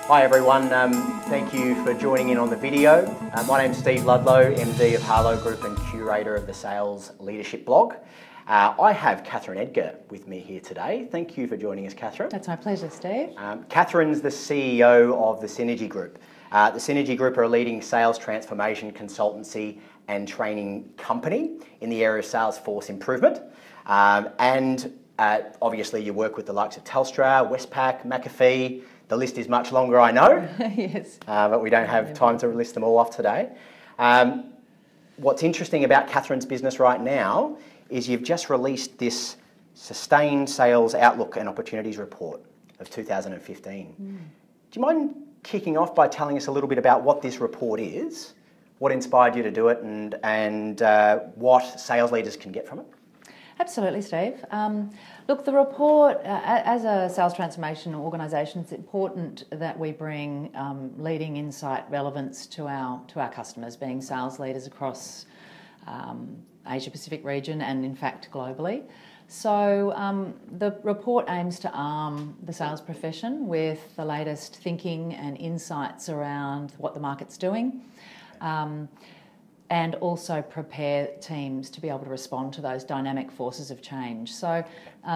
Hi everyone, thank you for joining in on the video. My name's Steve Ludlow, MD of Harlow Group and curator of the Sales Leadership blog. I have Katherine Edgar with me here today. Thank you for joining us, Katherine. That's my pleasure, Steve. Katherine's the CEO of the Synergy Group. The Synergy Group are a leading sales transformation consultancy and training company in the area of sales force improvement. Obviously you work with the likes of Telstra, Westpac, McAfee. The list is much longer, I know. Yes. But we don't have time to list them all off today. What's interesting about Katherine's business right now is you've just released this Sustained Sales Outlook and Opportunities Report of 2015. Do you mind kicking off by telling us a little bit about what this report is, what inspired you to do it, and what sales leaders can get from it? Absolutely, Steve. Look, the report, as a sales transformation organisation, it's important that we bring leading insight relevance to our customers, being sales leaders across Asia Pacific region and in fact globally. So the report aims to arm the sales profession with the latest thinking and insights around what the market's doing. And also prepare teams to be able to respond to those dynamic forces of change. So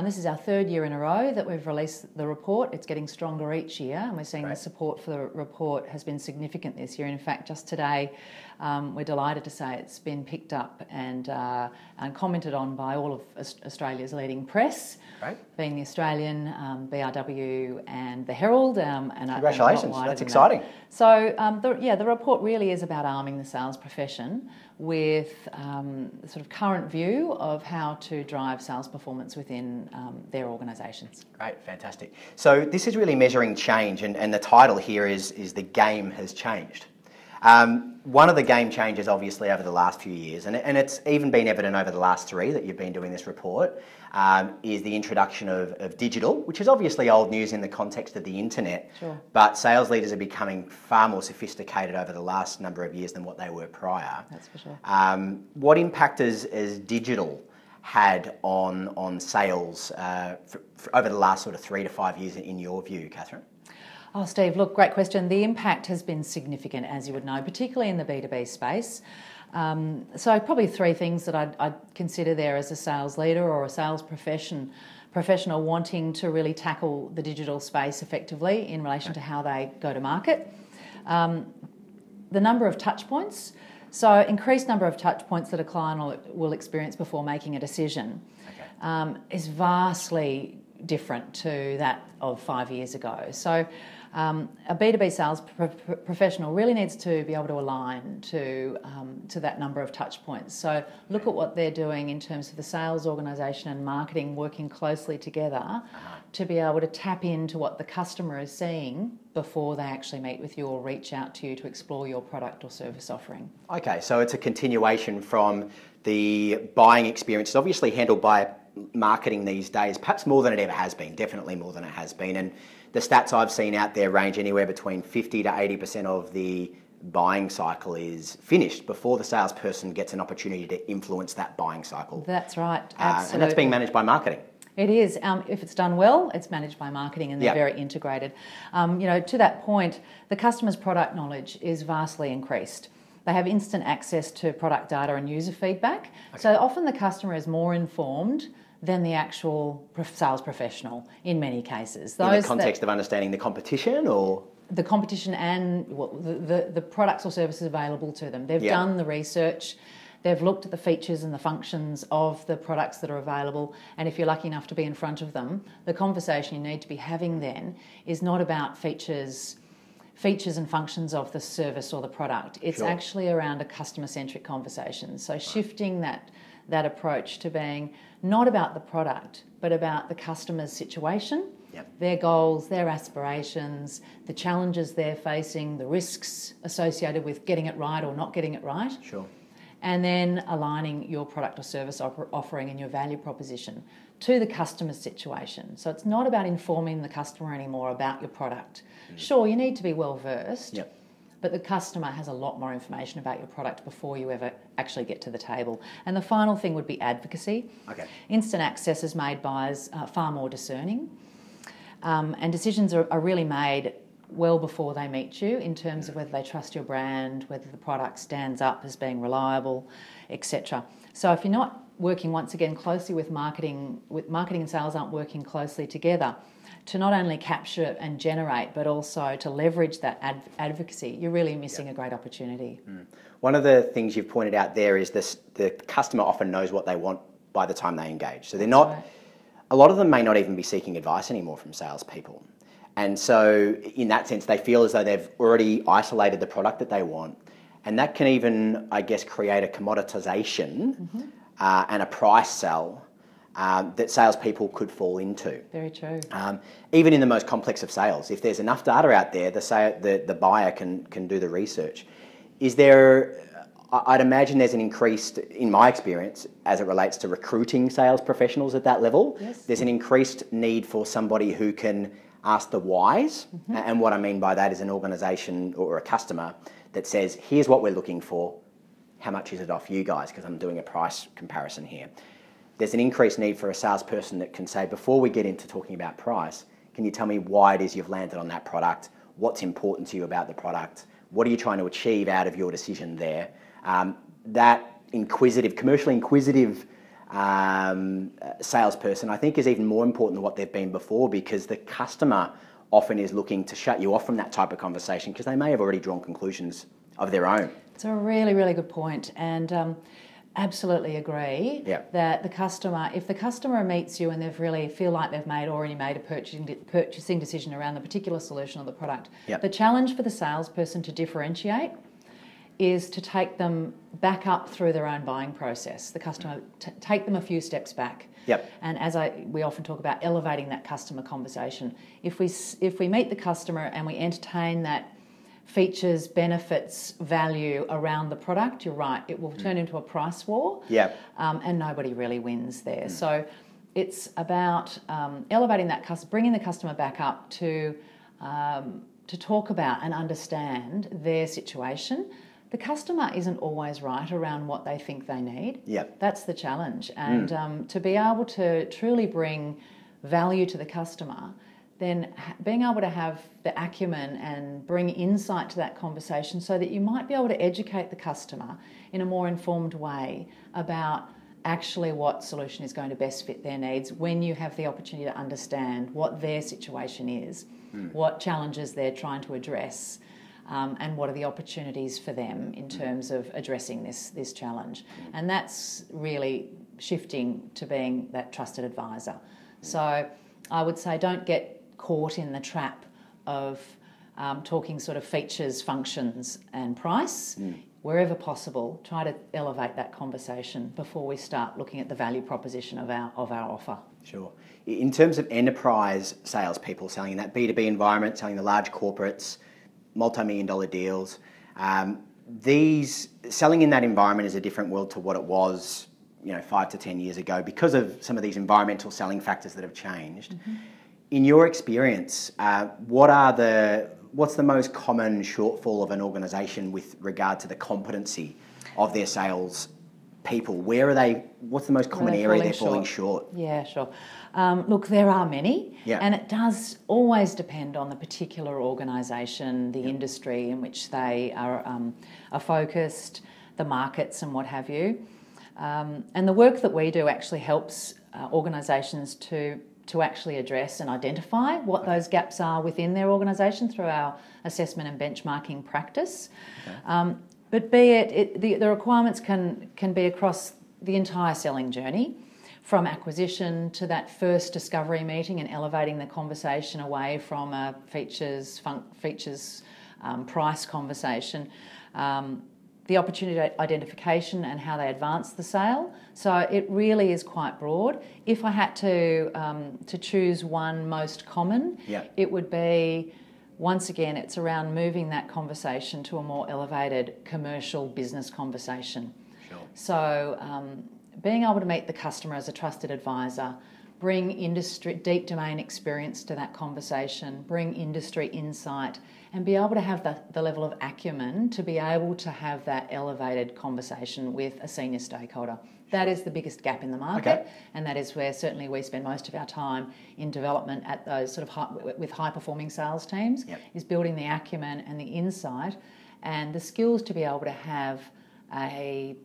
this is our third year in a row that we've released the report. It's getting stronger each year, and we're seeing the support for the report has been significant this year. In fact, just today, we're delighted to say it's been picked up and commented on by all of Australia's leading press, being the Australian, BRW and the Herald. Congratulations, that's exciting. So the report really is about arming the sales profession with the sort of current view of how to drive sales performance within their organisations. Great, fantastic. So this is really measuring change, and the title here is The Game Has Changed. One of the game changes, obviously, over the last few years, and it's even been evident over the last three that you've been doing this report, is the introduction of digital, which is obviously old news in the context of the internet. Sure. But sales leaders are becoming far more sophisticated over the last number of years than what they were prior. That's for sure. What impact has digital had on sales over the last sort of 3 to 5 years in your view, Katherine? Oh, Steve, look, great question. The impact has been significant, as you would know, particularly in the B2B space. So probably three things that I'd consider there as a sales leader or a sales professional wanting to really tackle the digital space effectively in relation to how they go to market. The number of touch points. So increased number of touch points that a client will experience before making a decision is vastly different to that of 5 years ago. So a B2B sales professional really needs to be able to align to that number of touch points. So look at what they're doing in terms of the sales organisation and marketing working closely together to be able to tap into what the customer is seeing before they actually meet with you or reach out to you to explore your product or service offering. Okay, so it's a continuation from the buying experience. It's obviously handled by marketing these days, perhaps more than it ever has been, definitely more than it has been. And the stats I've seen out there range anywhere between 50 to 80% of the buying cycle is finished before the salesperson gets an opportunity to influence that buying cycle. That's right, absolutely. And that's being managed by marketing. It is. If it's done well, it's managed by marketing and they're very integrated. To that point, the customer's product knowledge is vastly increased. They have instant access to product data and user feedback. So often the customer is more informed than the actual sales professional in many cases. In the context of understanding the competition or? The competition and the products or services available to them. They've done the research, they've looked at the features and the functions of the products that are available, and if you're lucky enough to be in front of them, the conversation you need to be having then is not about features and functions of the service or the product. It's actually around a customer-centric conversation. So shifting that approach to being not about the product, but about the customer's situation, their goals, their aspirations, the challenges they're facing, the risks associated with getting it right or not getting it right. Sure. And then aligning your product or service offering and your value proposition to the customer's situation. So it's not about informing the customer anymore about your product. Sure, you need to be well versed, but the customer has a lot more information about your product before you ever actually get to the table. And the final thing would be advocacy. Instant access has made buyers far more discerning, and decisions are really made well before they meet you in terms of whether they trust your brand, whether the product stands up as being reliable, etc. So if you're not working once again closely with marketing and sales aren't working closely together to not only capture and generate but also to leverage that advocacy, you're really missing a great opportunity. One of the things you've pointed out there is the customer often knows what they want by the time they engage. So they're not, right. A lot of them may not even be seeking advice anymore from salespeople. And so in that sense, they feel as though they've already isolated the product that they want. And that can even, I guess, create a commoditization and a price sell that salespeople could fall into. Very true. Even in the most complex of sales, if there's enough data out there, the buyer can do the research. Is there, I'd imagine there's an increased, in my experience, as it relates to recruiting sales professionals at that level, yes. There's an increased need for somebody who can ask the whys. And what I mean by that is an organisation or a customer that says, here's what we're looking for, how much is it off you guys, because I'm doing a price comparison here. There's an increased need for a salesperson that can say, before we get into talking about price, can you tell me why it is you've landed on that product? What's important to you about the product? What are you trying to achieve out of your decision there? That inquisitive, commercially inquisitive salesperson, I think, is even more important than what they've been before, because the customer often is looking to shut you off from that type of conversation because they may have already drawn conclusions of their own. It's a really, really good point, and absolutely agree that the customer, if the customer meets you and they've really feel like they've already made a purchasing decision around the particular solution or the product, the challenge for the salesperson to differentiate is to take them back up through their own buying process. The customer, take them a few steps back. And as we often talk about, elevating that customer conversation. If we meet the customer and we entertain that features, benefits, value around the product, you're right, it will turn into a price war. And nobody really wins there. So it's about elevating that customer, bringing the customer back up to talk about and understand their situation. The customer isn't always right around what they think they need. That's the challenge. And to be able to truly bring value to the customer, then being able to have the acumen and bring insight to that conversation so that you might be able to educate the customer in a more informed way about actually what solution is going to best fit their needs when you have the opportunity to understand what their situation is, what challenges they're trying to address, and what are the opportunities for them in terms of addressing this challenge. And that's really shifting to being that trusted advisor. So I would say don't get caught in the trap of talking sort of features, functions and price. Wherever possible, try to elevate that conversation before we start looking at the value proposition of our offer. Sure. In terms of enterprise salespeople selling in that B2B environment, selling the large corporates, multi-million-dollar deals, these selling in that environment is a different world to what it was, 5 to 10 years ago, because of some of these environmental selling factors that have changed. In your experience, what's the most common shortfall of an organisation with regard to the competency of their sales people? What's the most common area they're falling short? Yeah, sure. Look, there are many, and it does always depend on the particular organisation, the industry in which they are focused, the markets and what have you. And the work that we do actually helps organisations to actually address and identify what those gaps are within their organisation through our assessment and benchmarking practice. But the requirements can be across the entire selling journey, from acquisition to that first discovery meeting and elevating the conversation away from a features, price conversation, the opportunity identification and how they advance the sale. So it really is quite broad. If I had to choose one most common, it would be, once again, it's around moving that conversation to a more elevated commercial business conversation. So being able to meet the customer as a trusted advisor, bring deep domain experience to that conversation, bring industry insight, and be able to have the level of acumen to be able to have that elevated conversation with a senior stakeholder. That is the biggest gap in the market, and that is where certainly we spend most of our time in development at those sort of with high-performing sales teams, is building the acumen and the insight and the skills to be able to have a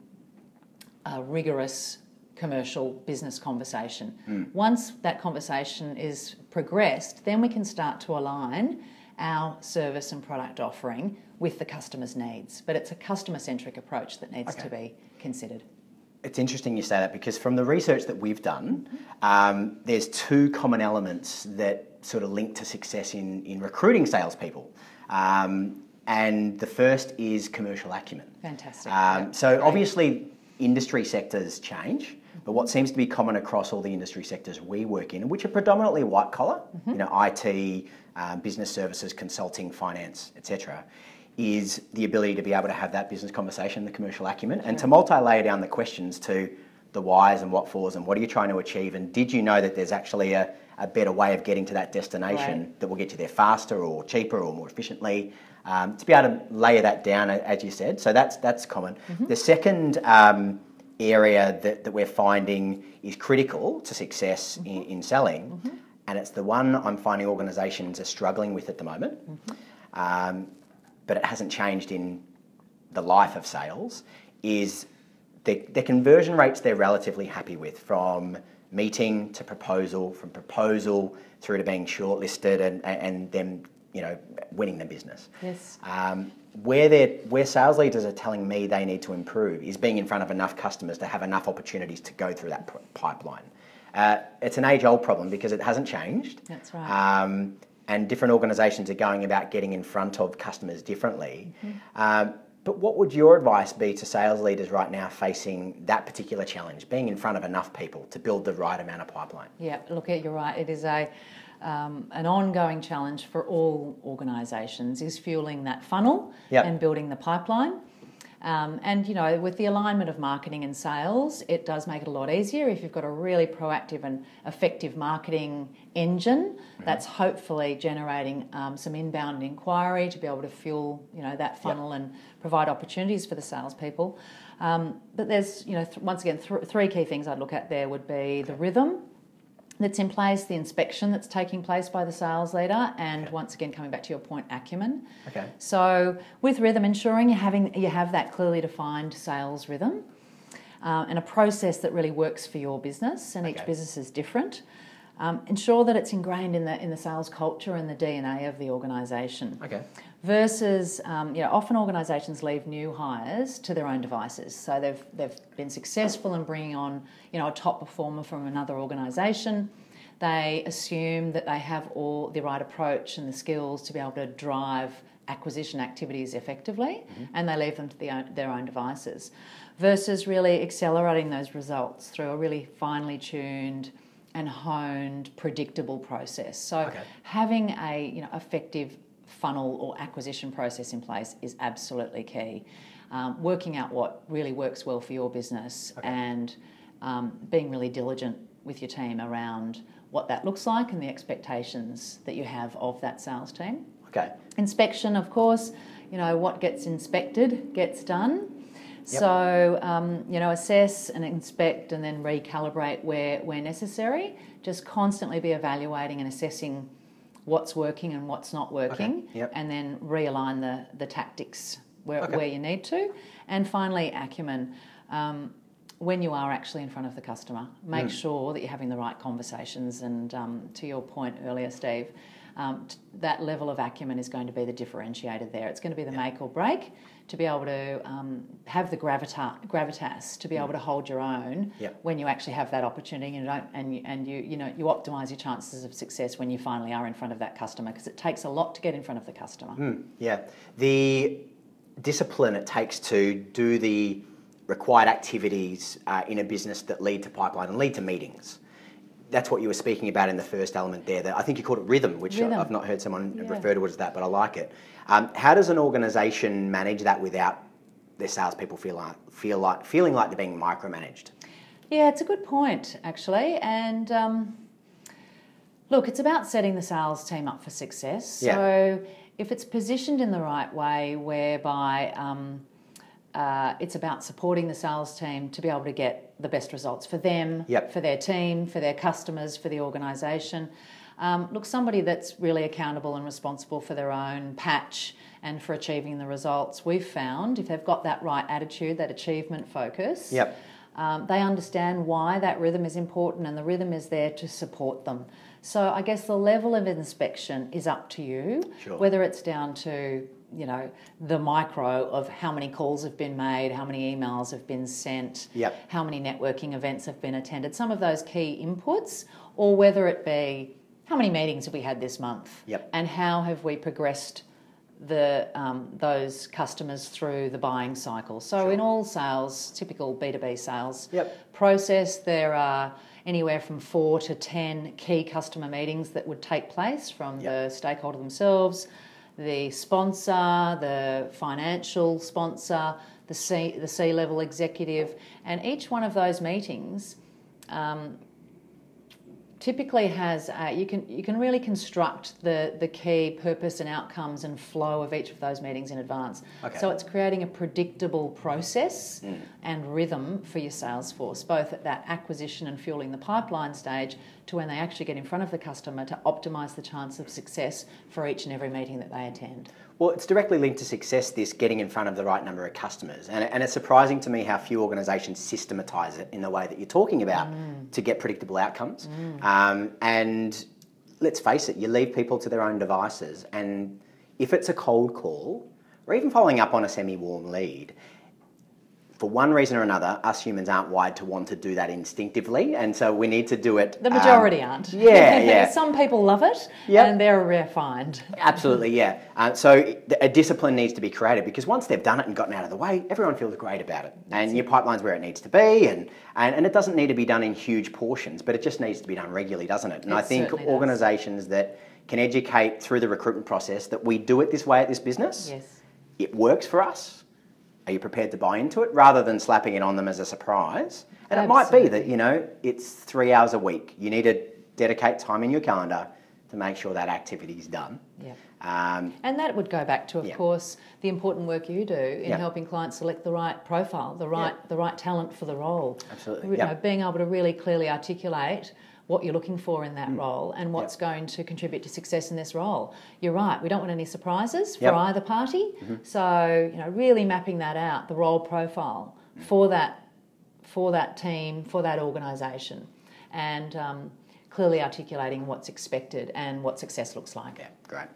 rigorous commercial business conversation. Once that conversation is progressed, then we can start to align our service and product offering with the customer's needs. But it's a customer-centric approach that needs to be considered. It's interesting you say that, because from the research that we've done, there's two common elements that sort of link to success in recruiting salespeople. And the first is commercial acumen. Fantastic. So obviously industry sectors change, but what seems to be common across all the industry sectors we work in, which are predominantly white collar, IT, business services, consulting, finance, etc., is the ability to be able to have that business conversation, the commercial acumen, and to multi-layer down the questions to the whys and what fors and what are you trying to achieve, and did you know that there's actually a better way of getting to that destination that will get you there faster or cheaper or more efficiently, to be able to layer that down, as you said. So that's common. The second area that we're finding is critical to success in selling, and it's the one I'm finding organisations are struggling with at the moment, but it hasn't changed in the life of sales, is the conversion rates they're relatively happy with, from meeting to proposal, from proposal through to being shortlisted and them, winning the business. Yes. Where sales leaders are telling me they need to improve is being in front of enough customers to have enough opportunities to go through that pipeline. It's an age-old problem because it hasn't changed. That's right. And different organisations are going about getting in front of customers differently. But what would your advice be to sales leaders right now facing that particular challenge, being in front of enough people to build the right amount of pipeline? Yeah, look, you're right. It is an ongoing challenge for all organisations, is fueling that funnel and building the pipeline. And with the alignment of marketing and sales, it does make it a lot easier if you've got a really proactive and effective marketing engine that's hopefully generating some inbound inquiry to be able to fuel that funnel and provide opportunities for the salespeople. But there's once again three key things I'd look at there would be the rhythm that's in place, the inspection that's taking place by the sales leader, and once again, coming back to your point, acumen. So with rhythm, ensuring you have that clearly defined sales rhythm and a process that really works for your business, and each business is different. Ensure that it's ingrained in the sales culture and the DNA of the organisation. Versus, often organisations leave new hires to their own devices. So they've been successful in bringing on, a top performer from another organisation. They assume that they have all the right approach and the skills to be able to drive acquisition activities effectively, and they leave them to their own devices. Versus really accelerating those results through a really finely tuned and honed, predictable process. So having a effective funnel or acquisition process in place is absolutely key. Working out what really works well for your business and being really diligent with your team around what that looks like and the expectations that you have of that sales team. Inspection, of course, what gets inspected gets done. So, assess and inspect and then recalibrate where necessary. Just constantly be evaluating and assessing what's working and what's not working, and then realign the tactics where you need to. And finally, acumen. When you are actually in front of the customer, make sure that you're having the right conversations. And to your point earlier, Steve, that level of acumen is going to be the differentiator there. It's going to be the make or break to be able to have the gravitas to be able to hold your own when you actually have that opportunity, and you optimise your chances of success when you finally are in front of that customer, because it takes a lot to get in front of the customer. The discipline it takes to do the required activities in a business that lead to pipeline and lead to meetings. That's what you were speaking about in the first element there. I think you called it rhythm, which I've not heard someone refer to it as that, but I like it. How does an organisation manage that without their salespeople feeling like they're being micromanaged? Yeah, it's a good point, actually. And look, it's about setting the sales team up for success. So if it's positioned in the right way, whereby it's about supporting the sales team to be able to get the best results for them, Yep. for their team, for their customers, for the organisation. Look, somebody that's really accountable and responsible for their own patch and for achieving the results. We've found if they've got that right attitude, that achievement focus, Yep. they understand why that rhythm is important, and the rhythm is there to support them. So I guess the level of inspection is up to you, Sure. whether it's down to, you know, the micro of how many calls have been made, how many emails have been sent, Yep. how many networking events have been attended, some of those key inputs, or whether it be how many meetings have we had this month, Yep. and how have we progressed those customers through the buying cycle. So Sure. in all sales, typical B2B sales Yep. process, there are anywhere from 4 to 10 key customer meetings that would take place from Yep. the stakeholder themselves, the sponsor, the financial sponsor, the C-level executive, and each one of those meetings typically has you can really construct the key purpose and outcomes and flow of each of those meetings in advance. Okay. So it's creating a predictable process and rhythm for your sales force, both at that acquisition and fueling the pipeline stage to when they actually get in front of the customer to optimise the chance of success for each and every meeting that they attend. Well, it's directly linked to success, this getting in front of the right number of customers. And it's surprising to me how few organisations systematise it in the way that you're talking about to get predictable outcomes. And let's face it, you leave people to their own devices. And if it's a cold call, or even following up on a semi-warm lead, for one reason or another, us humans aren't wired to want to do that instinctively, and so we need to do it. The majority aren't. Yeah, yeah. Some people love it, Yep. and they're a rare find. Absolutely, yeah. So a discipline needs to be created, because once they've done it and gotten out of the way, everyone feels great about it. And your pipeline's where it needs to be, and it doesn't need to be done in huge portions, but it just needs to be done regularly, doesn't it? And I think certainly does. organisations that can educate through the recruitment process that we do it this way at this business, Yes. it works for us. Are you prepared to buy into it, rather than slapping it on them as a surprise? And it might be that, you know, it's 3 hours a week. You need to dedicate time in your calendar to make sure that activity is done. Yeah. And that would go back to, of course, the important work you do in helping clients select the right profile, the right talent for the role. Absolutely. You know, being able to really clearly articulate what you're looking for in that role and what's going to contribute to success in this role. You're right, we don't want any surprises for either party. So, you know, really mapping that out, the role profile for that team, for that organisation, and clearly articulating what's expected and what success looks like. Yeah, great.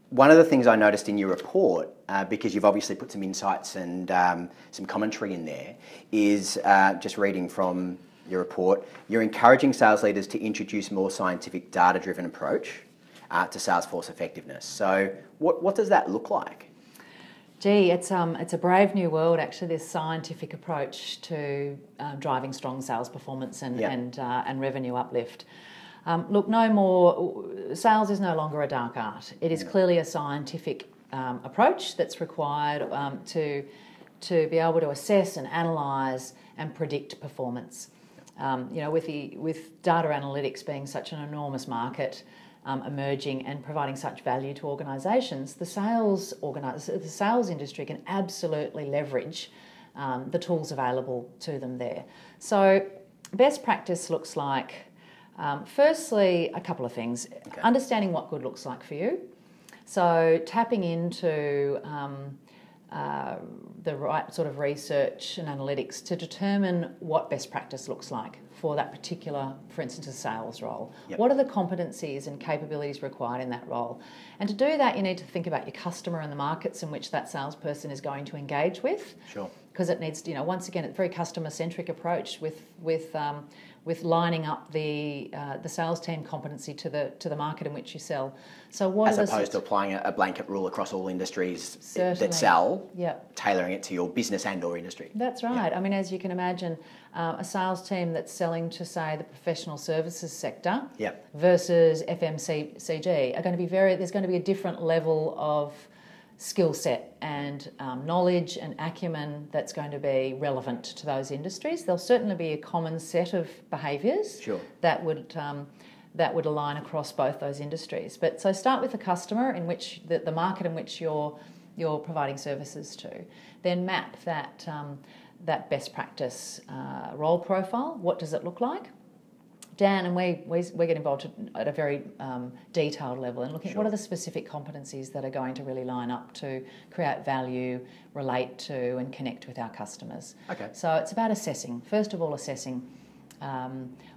One of the things I noticed in your report, because you've obviously put some insights and some commentary in there, is just reading from your report, you're encouraging sales leaders to introduce more scientific, data-driven approach to sales force effectiveness. So what does that look like? Gee, it's a brave new world, actually, this scientific approach to driving strong sales performance and revenue uplift. Look, no more, sales is no longer a dark art. It is clearly a scientific approach that's required to be able to assess and analyse and predict performance. You know, with data analytics being such an enormous market, emerging and providing such value to organisations, the sales industry can absolutely leverage the tools available to them there. So, best practice looks like, firstly, a couple of things. Okay. Understanding what good looks like for you. So, tapping into the right sort of research and analytics to determine what best practice looks like for that particular, for instance, a sales role. Yep. What are the competencies and capabilities required in that role? And to do that, you need to think about your customer and the markets in which that salesperson is going to engage with. Sure. Because it needs, you know, once again, it's a very customer-centric approach with lining up the sales team competency to the market in which you sell. So what as opposed to applying a blanket rule across all industries Certainly. that sell, Yep. tailoring it to your business and or industry. That's right. I mean, as you can imagine, a sales team that's selling to, say, the professional services sector Yep. versus FMCG are going to be there's going to be a different level of skill set and knowledge and acumen that's going to be relevant to those industries. There'll certainly be a common set of behaviours Sure. that would align across both those industries. But so start with the customer, in which the market in which you're you're providing services to, then map that, that best practice role profile. What does it look like? Dan and we get involved at a very detailed level and looking at what are the specific competencies that are going to really line up to create value, relate to and connect with our customers. Okay. So it's about assessing, first of all assessing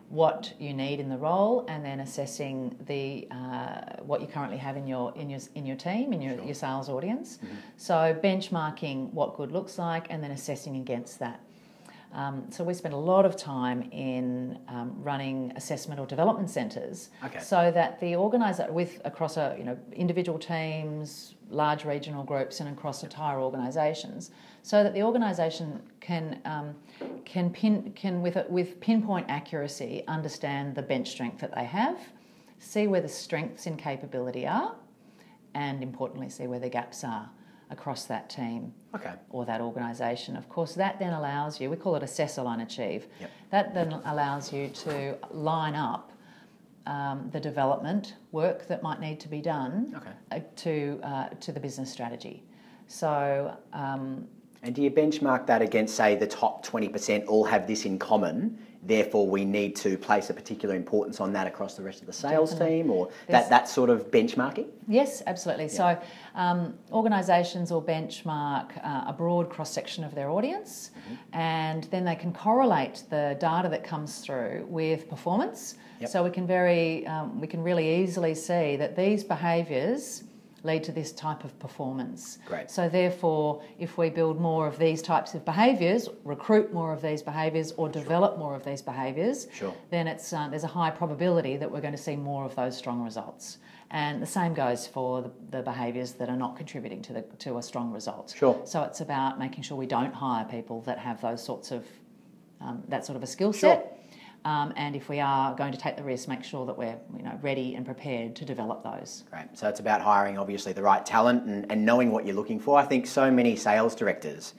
what you need in the role, and then assessing the what you currently have in your team, in your sales audience. So benchmarking what good looks like and then assessing against that. So we spend a lot of time in running assessment or development centres, so that the organiser across individual teams, large regional groups, and across entire organisations, so that the organisation can with pinpoint accuracy understand the bench strength that they have, see where the strengths in capability are, and importantly see where the gaps are across that team or that organisation. Of course, that then allows you, we call it assess, align, achieve. That then allows you to line up the development work that might need to be done to the business strategy. So, and do you benchmark that against, say, the top 20% all have this in common, therefore we need to place a particular importance on that across the rest of the sales team, or that sort of benchmarking? Yes, absolutely. So organisations will benchmark a broad cross-section of their audience, and then they can correlate the data that comes through with performance. So we can really easily see that these behaviours lead to this type of performance. Great. So therefore, if we build more of these types of behaviours, recruit more of these behaviours, or develop more of these behaviours, then there's a high probability that we're going to see more of those strong results. And the same goes for the behaviours that are not contributing to a strong result. So it's about making sure we don't hire people that have those sorts of that sort of a skill set. And if we are going to take the risk, make sure that we're ready and prepared to develop those. Great. So it's about hiring, obviously, the right talent and knowing what you're looking for. I think so many sales directors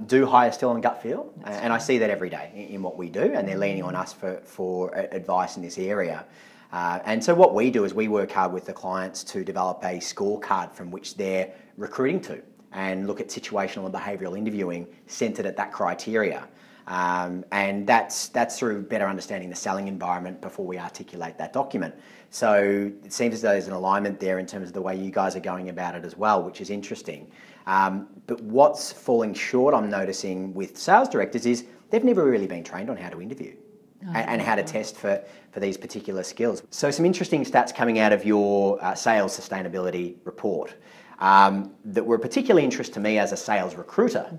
do hire still on gut feel, and I see that every day in what we do, and they're leaning on us for advice in this area. And so what we do is we work hard with the clients to develop a scorecard from which they're recruiting to, and look at situational and behavioural interviewing centred at that criteria. And that's through better understanding the selling environment before we articulate that document. So it seems as though there's an alignment there in terms of the way you guys are going about it as well, which is interesting. But what's falling short, I'm noticing, with sales directors is they've never really been trained on how to interview and how to test for these particular skills. So some interesting stats coming out of your sales sustainability report that were particularly interest to me as a sales recruiter.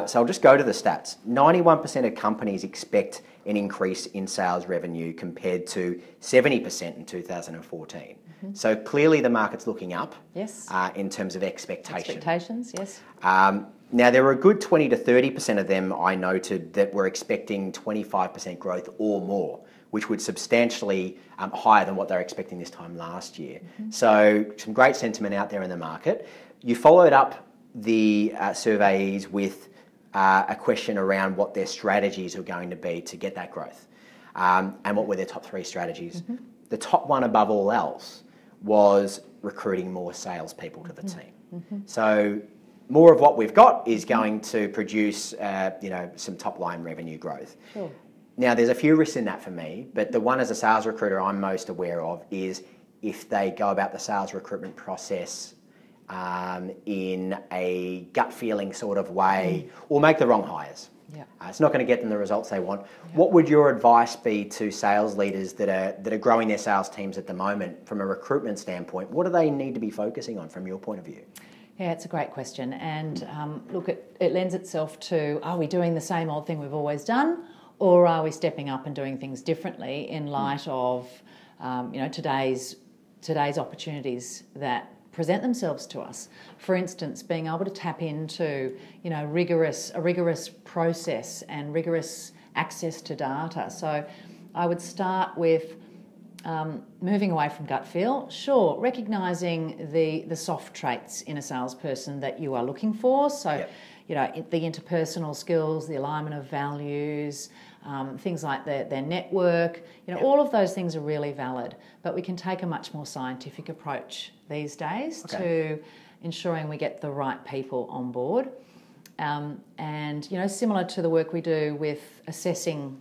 So I'll just go to the stats. 91% of companies expect an increase in sales revenue compared to 70% in 2014. So clearly the market's looking up in terms of expectation. Expectations, yes. Now, there were a good 20 to 30% of them I noted that were expecting 25% growth or more, which would substantially higher than what they were expecting this time last year. So some great sentiment out there in the market. You followed up the surveys with a question around what their strategies are going to be to get that growth, and what were their top 3 strategies. The top one above all else was recruiting more salespeople to the team. So more of what we've got is going to produce some top line revenue growth. Now, there's a few risks in that for me, but the one as a sales recruiter I'm most aware of is if they go about the sales recruitment process in a gut feeling sort of way, or make the wrong hires. It's not going to get them the results they want. What would your advice be to sales leaders that are growing their sales teams at the moment from a recruitment standpoint? What do they need to be focusing on from your point of view? Yeah, it's a great question. And look, it lends itself to, are we doing the same old thing we've always done? Or are we stepping up and doing things differently in light of today's opportunities that present themselves to us? For instance, being able to tap into a rigorous process and rigorous access to data. So I would start with moving away from gut feel. Sure, recognising the soft traits in a salesperson that you are looking for. So the interpersonal skills, the alignment of values, things like their network, all of those things are really valid. But we can take a much more scientific approach these days to ensuring we get the right people on board. And, you know, similar to the work we do with assessing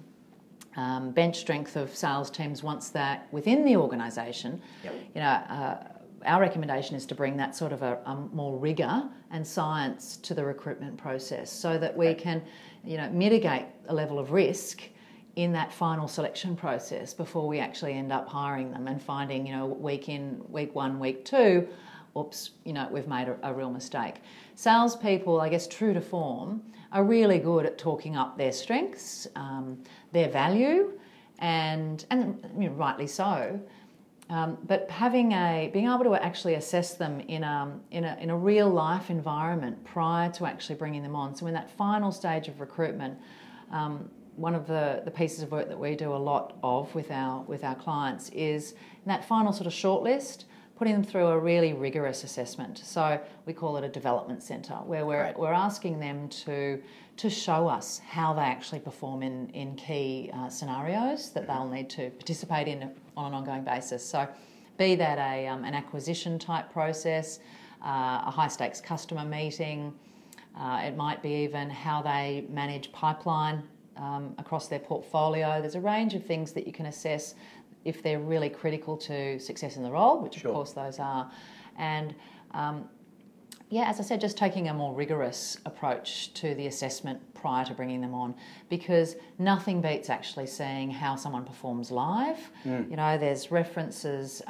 bench strength of sales teams once they're within the organisation, you know, our recommendation is to bring that sort of a more rigour and science to the recruitment process so that we can, you know, mitigate a level of risk in that final selection process before we actually end up hiring them and finding, you know, week 1, week 2, oops, you know, we've made a real mistake. Salespeople, I guess, true to form, are really good at talking up their strengths, their value, and you know, rightly so. But being able to actually assess them in a real life environment prior to actually bringing them on. So in that final stage of recruitment, one of the pieces of work that we do a lot of with our clients is in that final sort of shortlist, putting them through a really rigorous assessment. So we call it a development centre, where we're asking them to show us how they actually perform in key scenarios that they'll need to participate in on an ongoing basis. So be that an acquisition type process, a high stakes customer meeting, it might be even how they manage pipeline across their portfolio. There's a range of things that you can assess if they're really critical to success in the role, which of course those are. And as I said, just taking a more rigorous approach to the assessment prior to bringing them on, because nothing beats actually seeing how someone performs live. You know, there's references,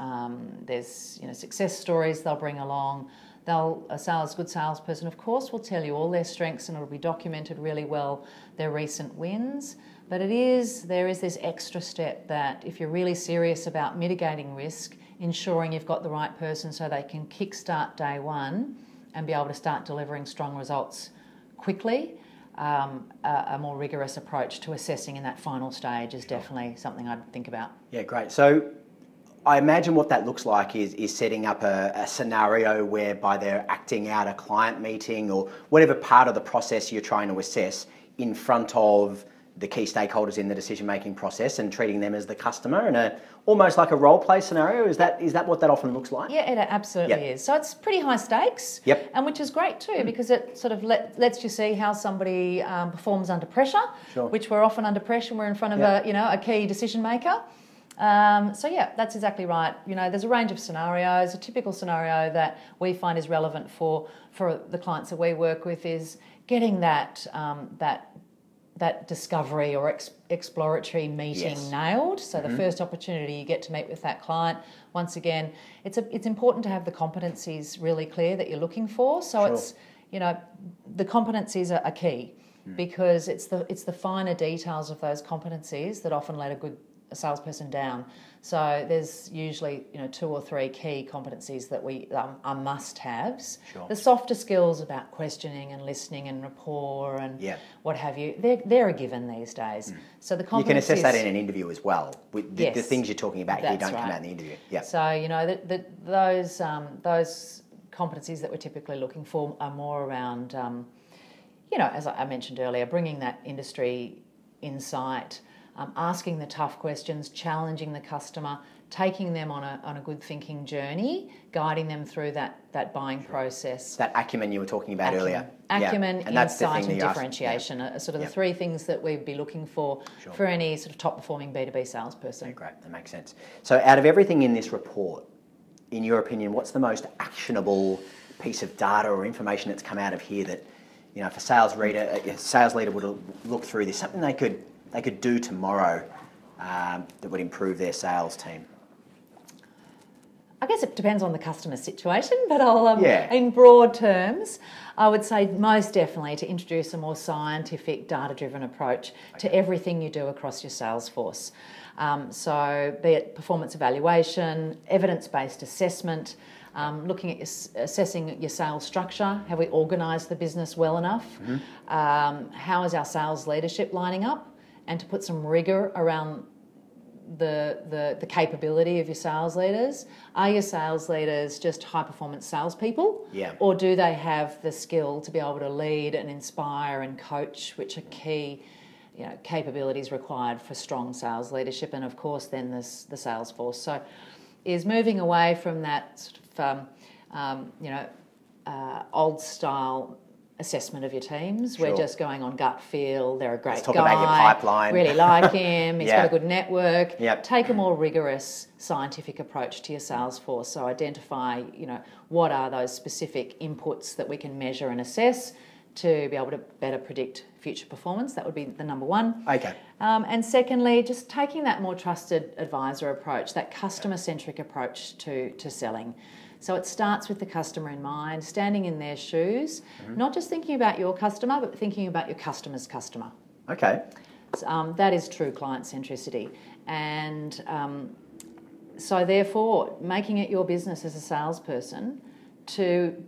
there's, you know, success stories they'll bring along. A good salesperson, of course, will tell you all their strengths and it'll be documented really well, their recent wins. But there is this extra step that if you're really serious about mitigating risk, ensuring you've got the right person so they can kickstart day one and be able to start delivering strong results quickly, a more rigorous approach to assessing in that final stage is definitely something I'd think about. Yeah, great. So I imagine what that looks like is setting up a scenario whereby they're acting out a client meeting or whatever part of the process you're trying to assess in front of the key stakeholders in the decision-making process and treating them as the customer in almost like a role-play scenario. Is that what that often looks like? Yeah, it absolutely is. So it's pretty high stakes, and which is great too because it sort of lets you see how somebody performs under pressure, which we're often under pressure. We're in front of a key decision maker. That's exactly right. You know, there's a range of scenarios. A typical scenario that we find is relevant for the clients that we work with is getting that discovery or exploratory meeting nailed. So the first opportunity you get to meet with that client, once again, it's important to have the competencies really clear that you're looking for. So it's, you know, the competencies are key because it's the finer details of those competencies that often let a salesperson down. So there's usually, you know, 2 or 3 key competencies that we are must-haves. The softer skills about questioning and listening and rapport and what have you, they're a given these days. So the competencies, you can assess that in an interview as well. The things you're talking about here don't come out in the interview. So, you know, those competencies that we're typically looking for are more around, you know, as I mentioned earlier, bringing that industry insight, asking the tough questions, challenging the customer, taking them on a good thinking journey, guiding them through that buying process. That acumen you were talking about earlier. Acumen, insight and differentiation are sort of the 3 things that we'd be looking for any sort of top performing B2B salesperson. Yeah, great, that makes sense. So out of everything in this report, in your opinion, what's the most actionable piece of data or information that's come out of here that, you know, if a sales leader would look through this, something they could do tomorrow that would improve their sales team? I guess it depends on the customer situation, but in broad terms, I would say most definitely to introduce a more scientific, data-driven approach to everything you do across your sales force. So be it performance evaluation, evidence-based assessment, looking at assessing your sales structure. Have we organised the business well enough? How is our sales leadership lining up? And to put some rigour around the capability of your sales leaders. Are your sales leaders just high-performance salespeople? Or do they have the skill to be able to lead and inspire and coach, which are key, you know, capabilities required for strong sales leadership? And of course, then there's the sales force. So, is moving away from that sort of, old style assessment of your teams. Sure. We're just going on gut feel. They're a great Let's talk guy. about your pipeline. Really like him. He's got a good network. Yep. Take a more rigorous scientific approach to your sales force. So identify, what are those specific inputs that we can measure and assess to be able to better predict future performance. That would be the number one. Okay. And secondly, just taking that more trusted advisor approach, that customer-centric approach to selling. So it starts with the customer in mind, standing in their shoes, not just thinking about your customer, but thinking about your customer's customer. Okay. That is true client centricity. And so therefore, making it your business as a salesperson to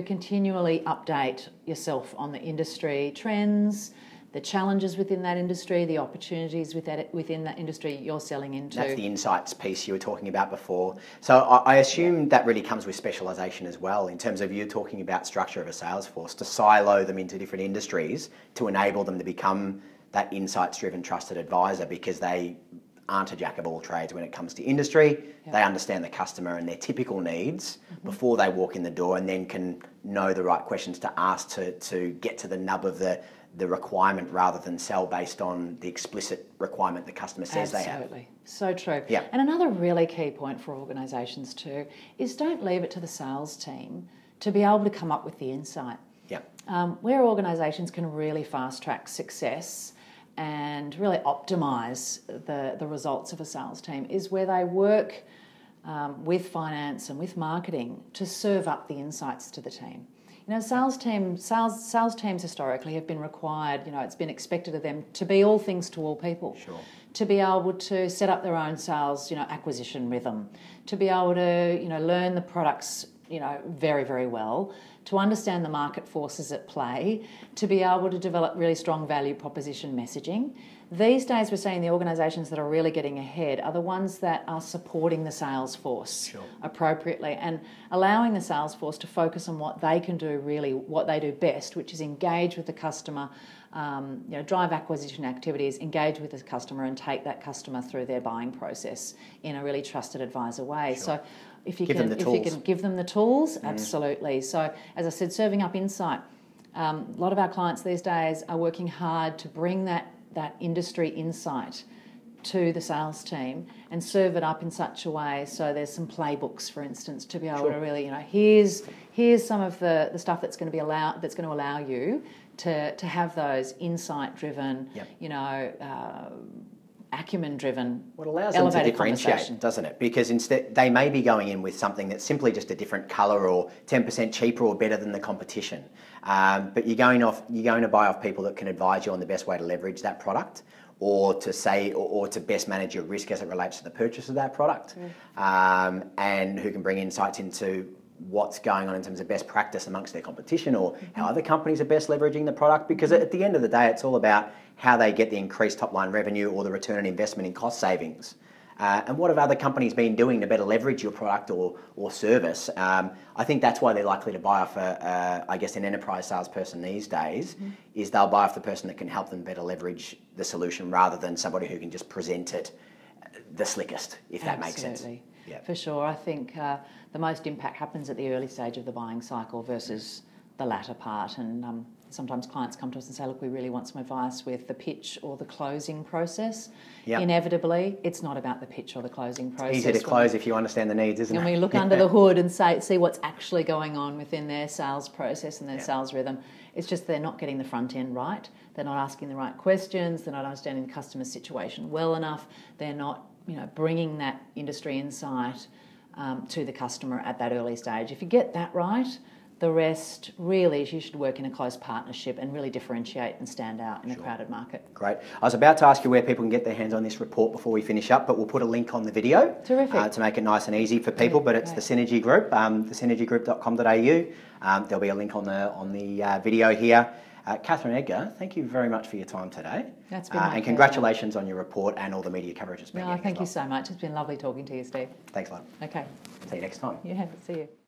continually update yourself on the industry trends, the challenges within that industry, the opportunities within that industry you're selling into. That's the insights piece you were talking about before. So I assume that really comes with specialisation as well, in terms of you talking about structure of a sales force, to silo them into different industries to enable them to become that insights-driven trusted advisor, because they aren't a jack of all trades when it comes to industry. They understand the customer and their typical needs before they walk in the door, and then can know the right questions to ask to get to the nub of the requirement, rather than sell based on the explicit requirement the customer says they have. Absolutely. So true. Yeah. And another really key point for organisations too is don't leave it to the sales team to be able to come up with the insight. Yeah. Where organisations can really fast track success and really optimise the results of a sales team is where they work with finance and with marketing to serve up the insights to the team. Sales teams historically have been required, it's been expected of them to be all things to all people. Sure. To be able to set up their own sales, acquisition rhythm, to be able to, learn the products, very, very well, to understand the market forces at play, to be able to develop really strong value proposition messaging. These days we're seeing the organisations that are really getting ahead are the ones that are supporting the sales force appropriately and allowing the sales force to focus on what they can do really, what they do best, which is engage with the customer, drive acquisition activities, engage with the customer and take that customer through their buying process in a really trusted advisor way. So if you can give them the tools, absolutely. So as I said, serving up insight. A lot of our clients these days are working hard to bring that industry insight to the sales team and serve it up in such a way so there's some playbooks, for instance, to be able to really, here's some of the stuff that's going to allow you to have those insight-driven, acumen-driven, what allows them to differentiate, doesn't it? Because instead they may be going in with something that's simply just a different colour or 10% cheaper or better than the competition. But you're going to buy off people that can advise you on the best way to leverage that product, or to best manage your risk as it relates to the purchase of that product, and who can bring insights into what's going on in terms of best practice amongst their competition, or how other companies are best leveraging the product. Because at the end of the day, it's all about how they get the increased top line revenue or the return on investment in cost savings. And what have other companies been doing to better leverage your product or service? I think that's why they're likely to buy off an enterprise salesperson these days, is they'll buy off the person that can help them better leverage the solution, rather than somebody who can just present it the slickest, if that makes sense. Yeah. For sure. I think the most impact happens at the early stage of the buying cycle versus the latter part. And sometimes clients come to us and say, look, we really want some advice with the pitch or the closing process. Inevitably, it's not about the pitch or the closing process. It's easy to close if you understand the needs, isn't it? And we look under the hood and see what's actually going on within their sales process and their sales rhythm. It's just they're not getting the front end right. They're not asking the right questions. They're not understanding the customer situation well enough. They're not bringing that industry insight to the customer at that early stage. If you get that right, the rest really is you should work in a close partnership and really differentiate and stand out in a crowded market. Great. I was about to ask you where people can get their hands on this report before we finish up, but we'll put a link on the video. Terrific. To make it nice and easy for people, but it's the Synergy Group, thesynergygroup.com.au. There'll be a link on the video here. Katherine Edgar, thank you very much for your time today. That's been my pleasure. And congratulations on your report and all the media coverage it's been getting. Thank you so much. It's been lovely talking to you, Steve. Thanks a lot. Okay. See you next time. Yeah, see you.